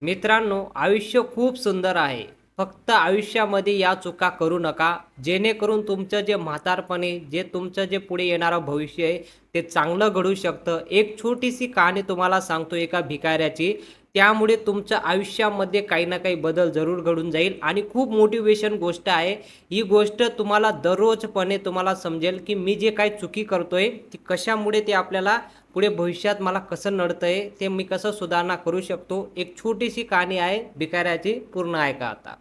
मित्रांनो, आयुष्य खूप सुंदर आहे. फक्त आयुष्यामध्ये या चुका करू नका, जेणेकरून तुमचं जे म्हातारपणे, जे तुमचं जे पुढे येणारं भविष्य आहे, ते चांगलं घडू शकतं. एक छोटीशी कहाणी तुम्हाला सांगतो एका भिकाऱ्याची. त्यामुळे तुमच्या आयुष्यामध्ये काही ना काही बदल जरूर घडून जाईल आणि खूप मोटिव्हेशन गोष्ट आहे. ही गोष्ट तुम्हाला दररोजपणे तुम्हाला समजेल, की मी जे काही चुकी करतोय, ती कशामुळे ते आपल्याला पुढे भविष्यात मला कसं नडतंय, ते मी कसं सुधारणा करू शकतो. एक छोटीशी कहाणी आहे भिकाऱ्याची, पूर्ण ऐका आता.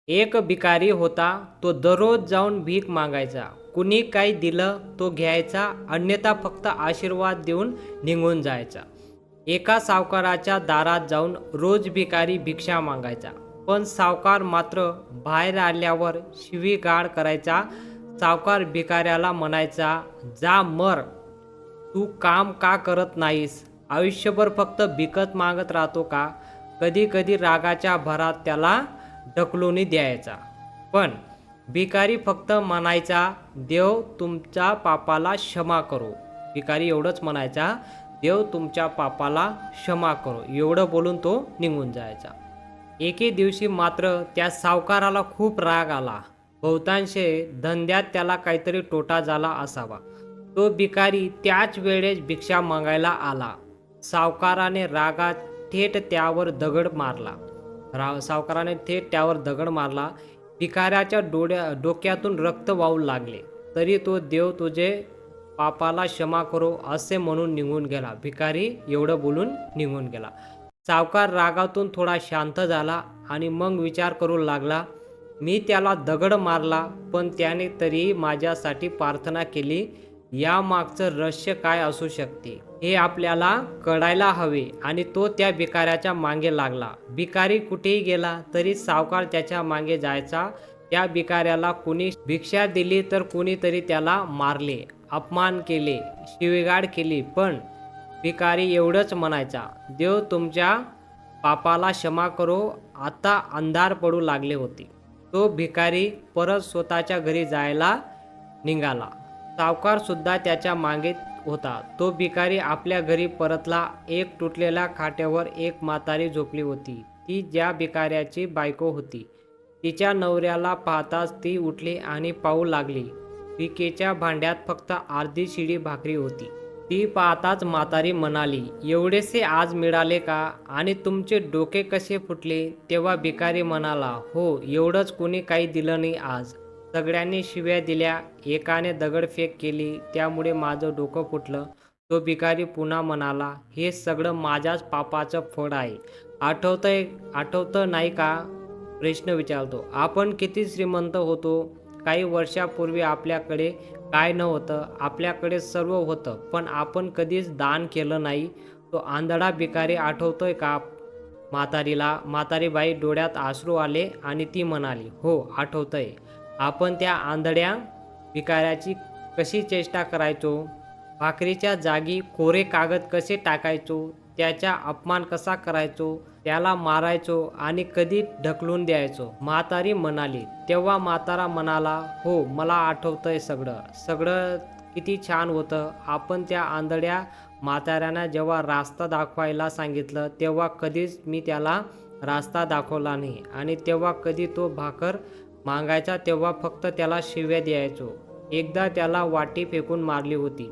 एक भिकारी होता. तो दररोज जाऊन भीक मागायचा. कुणी काही दिलं तो घ्यायचा, अन्यथा फक्त आशीर्वाद देऊन निघून जायचा. एका सावकाराच्या दारात जाऊन रोज भिकारी भिक्षा मागायचा. पण सावकार मात्र बाहेर आल्यावर शिवीगाळ करायचा. सावकार भिकाऱ्याला म्हणायचा, जा मर, तू काम का करत नाहीस? आयुष्यभर फक्त भिकत मागत राहतो का? कधी कधी रागाच्या भरात त्याला ढकलून द्यायचा. पण भिकारी फक्त म्हणायचा, देव तुमच्या पापाला क्षमा करो. भिकारी एवढंच म्हणायचा, देव तुमच्या पापाला क्षमा करो. एवढं बोलून तो निघून जायचा. एके दिवशी मात्र त्या सावकाराला खूप राग आला. बहुतांश धंद्यात त्याला काहीतरी तोटा झाला असावा. तो भिकारी त्याच वेळेस भिक्षा मागायला आला. सावकाराने रागात थेट त्यावर दगड मारला. सावकाराने थेट त्यावर दगड मारला. भिकाऱ्याच्या डोक्यातून रक्त वाहू लागले. तरी तो, देव तुझे पापाला क्षमा करो असे म्हणून निघून गेला. भिकारी एवढं बोलून निघून गेला. सावकार रागातून थोडा शांत झाला आणि मग विचार करू लागला, मी त्याला दगड मारला, पण त्याने तरीही माझ्यासाठी प्रार्थना केली. यामागचं रहस्य काय असू शकते हे आपल्याला कळायला हवे. आणि तो त्या भिकाऱ्याच्या मागे लागला. भिकारी कुठेही गेला तरी सावकार त्याच्या मागे जायचा. त्या भिकाऱ्याला कोणी भिक्षा दिली तर कोणीतरी त्याला मारले, अपमान केले, शिवीगाळ केली. पण भिकारी एवढंच म्हणायचा, देव तुमच्या पापाला क्षमा करो. आता अंधार पडू लागले होते. तो भिकारी परत स्वतःच्या घरी जायला निघाला. सावकार सुद्धा त्याच्या मागे होता. तो भिकारी आपल्या घरी परतला. एक तुटलेल्या खाट्यावर एक म्हातारी झोपली होती. ती ज्या भिकाऱ्याची बायको होती. तिच्या नवऱ्याला पाहताच ती उठली आणि पाहू लागली. भिकेच्या भांड्यात फक्त अर्धी शिळी भाकरी होती. ती पाहताच म्हातारी म्हणाली, एवढेसे आज मिळाले का? आणि तुमचे डोके कसे फुटले? तेव्हा भिकारी म्हणाला, हो, एवढंच, कोणी काही दिलं नाही आज. सगळ्यांनी शिव्या दिल्या, एकाने दगडफेक केली, त्यामुळे माझं डोकं फुटलं. तो भिकारी पुन्हा म्हणाला, हे सगळं माझ्याच पापाचं फळ आहे. आठवतं नाही का? प्रश्न विचारतो. आपण किती श्रीमंत होतो. काही वर्षापूर्वी आपल्याकडे काय नव्हतं, आपल्याकडे सर्व होतं, पण आपण कधीच दान केलं नाही. तो आंधळा भिकारी आठवतोय का म्हातारीला? म्हातारीबाई डोळ्यात अश्रू आले आणि ती म्हणाली, हो आठवतंय. आपण त्या आंधळ्या भिकाऱ्याची कशी चेष्टा करायचो, भाकरीच्या जागी कोरे कागद कसे टाकायचो, त्याचा अपमान कसा करायचो, त्याला मारायचो आणि कधी ढकलून द्यायचो. म्हातारी म्हणाली. तेव्हा म्हातारा म्हणाला, हो मला आठवतंय सगळं किती छान होतं. आपण त्या आंधळ्या म्हाताऱ्यांना जेव्हा रास्ता दाखवायला सांगितलं तेव्हा कधीच मी त्याला रास्ता दाखवला नाही. आणि तेव्हा कधी तो भाकर मागायचा तेव्हा फक्त त्याला शिव्या द्यायचो. एकदा त्याला वाटी फेकून मारली होती.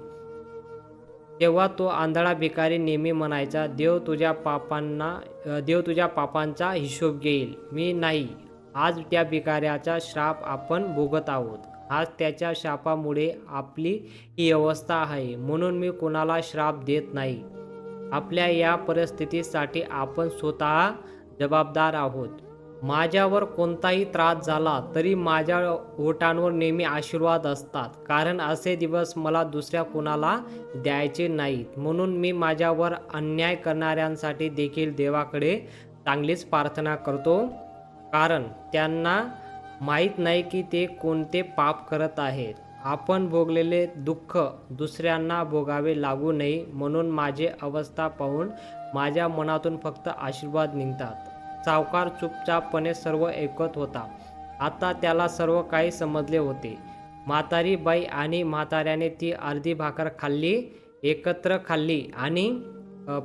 तेव्हा तो आंधळा भिकारी नेहमी म्हणायचा, देव तुझ्या पापांचा हिशोब घेईल. मी नाही. आज त्या भिकाऱ्याचा श्राप आपण भोगत आहोत. आज त्याच्या शापामुळे आपली ही अवस्था आहे. म्हणून मी कोणाला श्राप देत नाही. आपल्या या परिस्थितीसाठी आपण स्वतः जबाबदार आहोत. माझ्यावर कोणताही त्रास झाला तरी माझ्या ओठांवर नेहमी आशीर्वाद असतात, कारण असे दिवस मला दुसऱ्या कोणाला द्यायचे नाहीत. म्हणून मी माझ्यावर अन्याय करणाऱ्यांसाठी देखील देवाकडे चांगलीच प्रार्थना करतो, कारण त्यांना माहीत नाही की ते कोणते पाप करत आहेत. आपण भोगलेले दुःख दुसऱ्यांना भोगावे लागू नये, म्हणून माझी अवस्था पाहून माझ्या मनातून फक्त आशीर्वाद निघतात. सावकार चुपचापपणे सर्व ऐकत होता. आता त्याला सर्व काही समजले होते. म्हातारी बाई आणि म्हाताऱ्याने ती अर्धी भाकर एकत्र खाल्ली आणि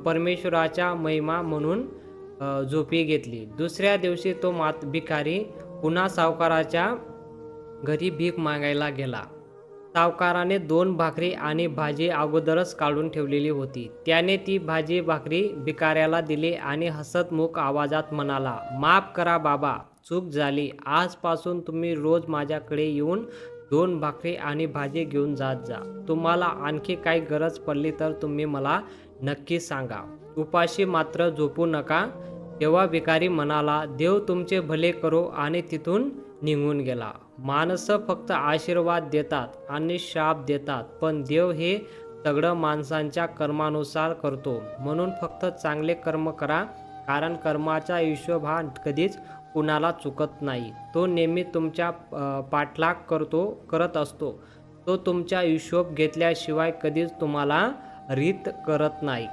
परमेश्वराचा महिमा म्हणून झोपी घेतली. दुसऱ्या दिवशी तो भिकारी पुन्हा सावकाराच्या घरी भीक मागायला गेला. सावकाराने 2 भाकरी आणि भाजी अगोदरच काढून ठेवलेली होती. त्याने ती भाजी भाकरी भिकाऱ्याला दिली आणि हसतमुख आवाजात म्हणाला, "माफ करा बाबा, चूक झाली. आजपासून तुम्ही रोज माझ्याकडे येऊन 2 भाकरी आणि भाजी घेऊन जात जा. तुम्हाला आणखी काही गरज पडली तर तुम्ही मला नक्की सांगा. उपाशी मात्र झोपू नका." तेव्हा भिकारी म्हणाला, "देव तुमचे भले करो" आणि तिथून निघून गेला. माणसं फक्त आशीर्वाद देतात आणि शाप देतात, पण देव हे सगळं माणसांच्या कर्मानुसार करतो. म्हणून फक्त चांगले कर्म करा, कारण कर्माचा हिशोब हा कधीच कुणाला चुकत नाही. तो नेहमी तुमच्या पाठलाग करत असतो. तो तुमचा हिशोब घेतल्याशिवाय कधीच तुम्हाला रीत करत नाही.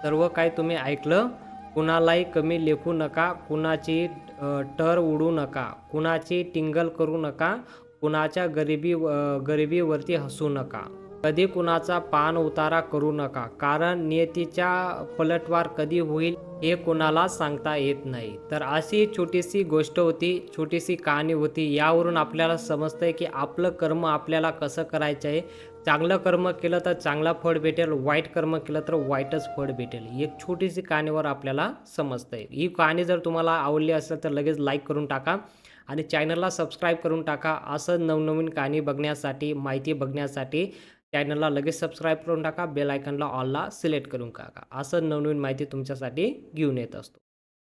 सर्व काही तुम्ही ऐकलं. कुणालाही कमी लेखू नका, कुणाची टर उडू नका, कुणाची टिंगल करू नका, कुणाच्या गरिबीवरती हसू नका. कधी कुणाचा पान उतारा करू नका, कारण नियतीचा पलटवार कधी होईल हे कुणाला सांगता येत नाही. तर अशी छोटीशी गोष्ट होती, छोटीशी कहाणी होती. यावरून आपल्याला समजतंय की आपलं कर्म आपल्याला कसं करायचं आहे. चांगलं कर्म केलं तर चांगलं फळ भेटेल, वाईट कर्म केलं तर वाईटच फळ भेटेल. एक छोटीशी कहाणीवर आपल्याला समजतंय. ही कहाणी जर तुम्हाला आवडली असेल तर लगेच लाईक करून टाका आणि चॅनलला सबस्क्राईब करून टाका. असं नवनवीन कहाणी बघण्यासाठी, माहिती बघण्यासाठी चॅनलला लगेच सबस्क्राईब करून टाका. बेल आयकॉनला ऑलला सिलेक्ट करून टाका. असं नवनवीन माहिती तुमच्यासाठी घेऊन येत असतो.